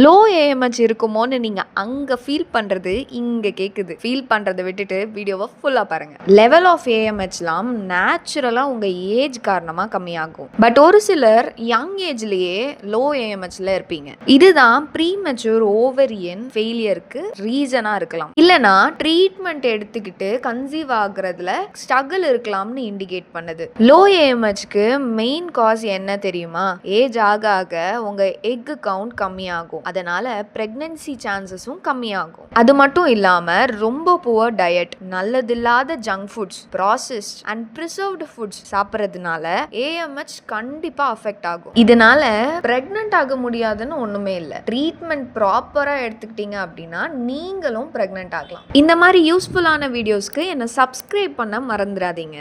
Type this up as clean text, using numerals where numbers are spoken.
Low AMH இருக்குமோன்னு நீங்க அங்க ஃபீல் பண்றது இங்க கேக்குது. ஃபீல் பண்றத விட்டுட்டு வீடியோவை ஃபுல்லா பாருங்க. லெவல் ஆஃப் ஏஎம்ஹெச்லாம் நேச்சுரலா உங்க ஏஜ் காரணமா கம்மியாகும். பட் ஒரு சிலர் யங் ஏஜ்லயே லோ ஏஎம்ஹெச்ல இருப்பீங்க. இதுதான் ப்ரீமெச்சூர் ஓவரியன் ஃபெயிலியருக்கு ரீசனா இருக்கலாம். இல்லனா ட்ரீட்மெண்ட் எடுத்துக்கிட்டு கன்சீவ் ஆகுறதுல ஸ்ட்ரகிள் இருக்கலாம்னு இண்டிகேட் பண்ணுது. லோ ஏஎம்ஹெச்க்கு மெயின் காஸ் என்ன தெரியுமா? ஏஜ் ஆக ஆக உங்க எக் கவுண்ட் கம்மியாகும். அதனால பிரெக்னன்சி சான்சஸும் கம்மியாகும். அது மட்டும் இல்லாம ரொம்ப புவர் டயட், நல்லதில்லாத junk foods, processed and preserved foods சாப்பிட்றதுனால ஏஎம்ஹெச் கண்டிப்பா அஃபெக்ட் ஆகும். இதனால பிரெக்னன்ட் ஆக முடியாதுன்னு ஒண்ணுமே இல்லை. ட்ரீட்மெண்ட் ப்ராப்பரா எடுத்துக்கிட்டீங்க அப்படின்னா நீங்களும் பிரெக்னன்ட் ஆகலாம். இந்த மாதிரி யூஸ்ஃபுல்லான வீடியோஸ்க்கு என்னை சப்ஸ்கிரைப் பண்ண மறந்துடாதீங்க.